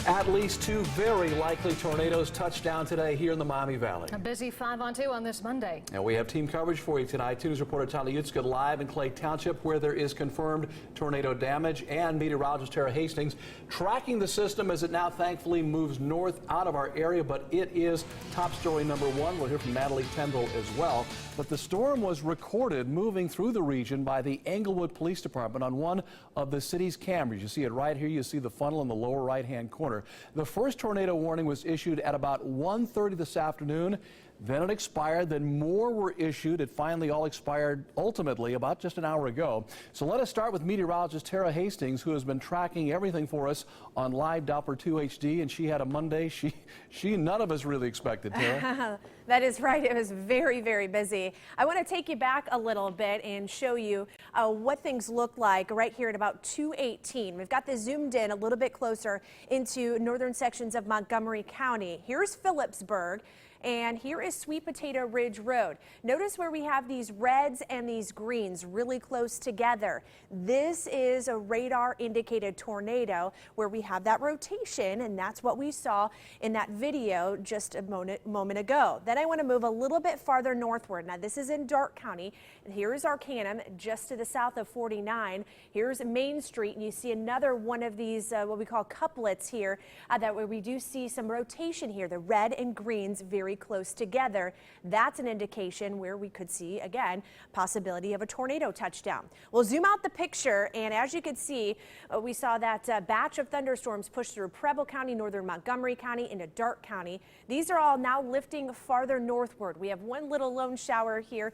At least two very likely tornadoes touched down today here in the Miami Valley. A busy 5-on-2 on this Monday. And we have team coverage for you tonight. 2 News reporter Tyler Utzka live in Clay Township, where there is confirmed tornado damage, and meteorologist Tara Hastings tracking the system as it now thankfully moves north out of our area. But it is top story number one. We'll hear from Natalie Tendall as well. But the storm was recorded moving through the region by the Englewood Police Department on one of the city's cameras. You see it right here. You see the funnel in the lower right-hand corner. The first tornado warning was issued at about 1:30 this afternoon. Then it expired. Then more were issued. It finally all expired ultimately about just an hour ago. So let us start with meteorologist Tara Hastings, who has been tracking everything for us on live Doppler 2 HD. And she had a Monday none of us really expected, Tara. That is right. It was very, very busy. I want to take you back a little bit and show you what things look like right here at about 2:18. We've got this zoomed in a little bit closer into northern sections of Montgomery County. Here's Phillipsburg. And here is Sweet Potato Ridge Road. Notice where we have these reds and these greens really close together. This is a radar indicated tornado where we have that rotation, and that's what we saw in that video just a moment ago. Then I want to move a little bit farther northward. Now this is in Darke County, and here's Arcanum just to the south of 49. Here's Main Street, and you see another one of these what we call couplets here that where we do see some rotation here. The red and greens very close together. That's an indication where we could see, again, possibility of a tornado touchdown. We'll zoom out the picture, and as you can see, we saw that batch of thunderstorms push through Preble County, northern Montgomery County, into Darke County. These are all now lifting farther northward. We have one little lone shower here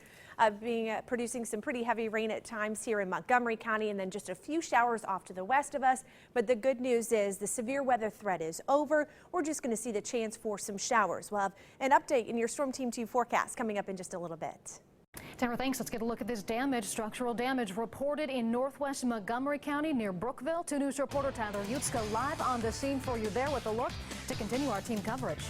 producing some pretty heavy rain at times here in Montgomery County, and then just a few showers off to the west of us. But the good news is the severe weather threat is over. We're just going to see the chance for some showers. We'll have an update in your Storm Team 2 forecast coming up in just a little bit. Tara, thanks. Let's get a look at this damage. Structural damage reported in northwest Montgomery County near Brookville. 2 News reporter Tyler Utzka live on the scene for you there with a look to continue our team coverage.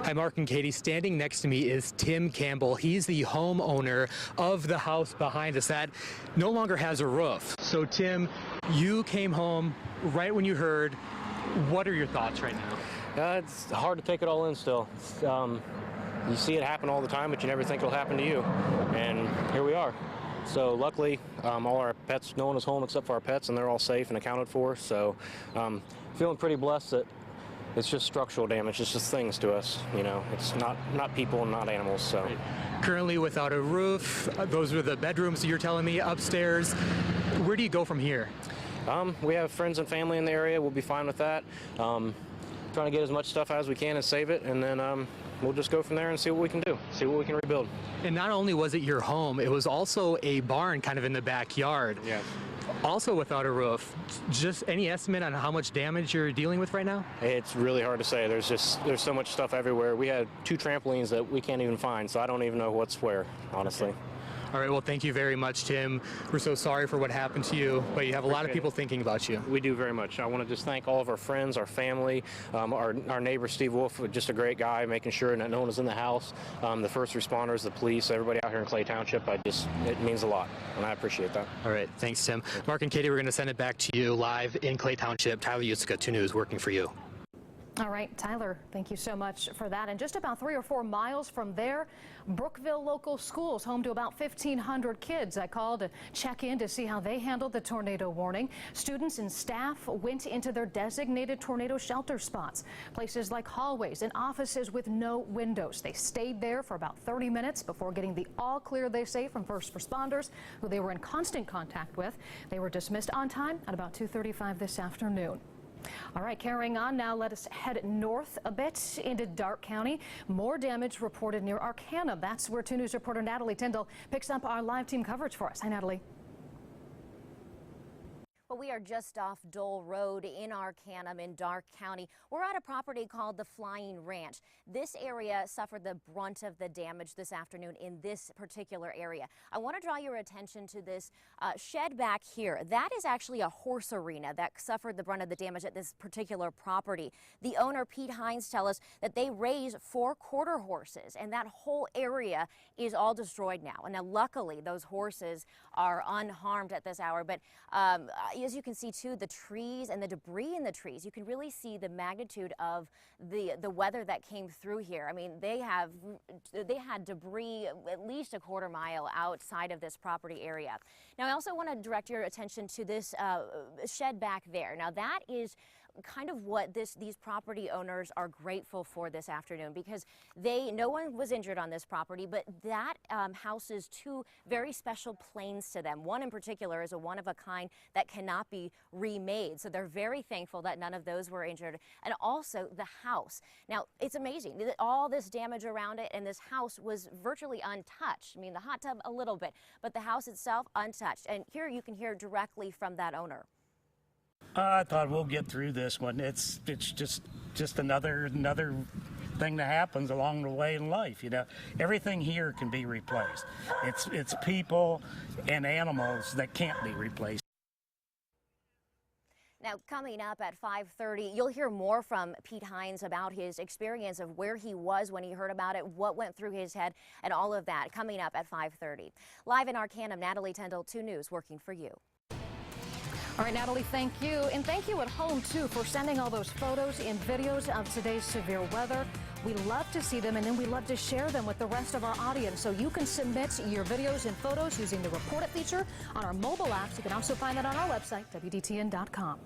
Hi, Mark and Katie. Standing next to me is Tim Campbell. He's the homeowner of the house behind us that no longer has a roof. So, Tim, you came home right when you heard. What are your thoughts right now? It's hard to take it all in still. You see it happen all the time, but you never think it'll happen to you. And here we are. So luckily, all our pets, no one was home except for our pets, and they're all safe and accounted for. So feeling pretty blessed that it's just structural damage. It's just things to us, you know. It's not people and not animals. So right. Currently without a roof. Those were the bedrooms you're telling me upstairs. Where do you go from here? We have friends and family in the area. We'll be fine with that. Trying to get as much stuff out as we can and save it, and then we'll just go from there and see what we can do, see what we can rebuild. And not only was it your home, it was also a barn kind of in the backyard. Yeah. Also without a roof. Just any estimate on how much damage you're dealing with right now? It's really hard to say. There's so much stuff everywhere. We had 2 trampolines that we can't even find, so I don't even know what's where, honestly. Okay. All right, well, thank you very much, Tim. We're so sorry for what happened to you, but you have a lot of people thinking about you. We do very much. I want to just thank all of our friends, our family, our neighbor, Steve Wolf, just a great guy, making sure that no one was in the house, the first responders, the police, everybody out here in Clay Township. It means a lot, and I appreciate that. All right, thanks, Tim. Mark and Katie, we're going to send it back to you live in Clay Township. Tyler Utzka, 2 News, working for you. All right, Tyler, thank you so much for that. And just about 3 or 4 miles from there, Brookville local schools, home to about 1,500 kids. I called to check in to see how they handled the tornado warning. Students and staff went into their designated tornado shelter spots, places like hallways and offices with no windows. They stayed there for about 30 minutes before getting the all clear, they say, from first responders who they were in constant contact with. They were dismissed on time at about 2:35 this afternoon. All right, carrying on now, let us head north a bit into Darke County. More damage reported near Arcanum. That's where 2 News reporter Natalie Tendall picks up our live team coverage for us. Hi, Natalie. Well, we are just off Dole Road in Arcanum in Darke County. We're at a property called the Flying Ranch. This area suffered the brunt of the damage this afternoon in this particular area. I want to draw your attention to this shed back here. That is actually a horse arena that suffered the brunt of the damage at this particular property. The owner, Pete Hines, tells us that they raise 4 quarter horses, and that whole area is all destroyed now. And now, luckily, those horses are unharmed at this hour. But as you can see too, the trees and the debris in the trees, you can really see the magnitude of the weather that came through here. I mean, they had debris at least a quarter mile outside of this property area. Now, I also want to direct your attention to this shed back there. Now, that is kind of what these property owners are grateful for this afternoon, because no one was injured on this property, but that houses two very special planes to them. One in particular is a one-of-a-kind that cannot be remade, so they're very thankful that none of those were injured. And also the house. Now, it's amazing, all this damage around it, and this house was virtually untouched. I mean, the hot tub a little bit, but the house itself untouched. And here you can hear directly from that owner. I thought we'll get through this one. It's just another thing that happens along the way in life. You know, everything here can be replaced. It's people and animals that can't be replaced. Now, coming up at 5:30, you'll hear more from Pete Hines about his experience of where he was when he heard about it, what went through his head, and all of that coming up at 5:30. Live in Arcanum, Natalie Tendall, 2 News, working for you. All right, Natalie, thank you. And thank you at home, too, for sending all those photos and videos of today's severe weather. We love to see them, and then we love to share them with the rest of our audience. So you can submit your videos and photos using the Report It feature on our mobile apps. You can also find that on our website, WDTN.com.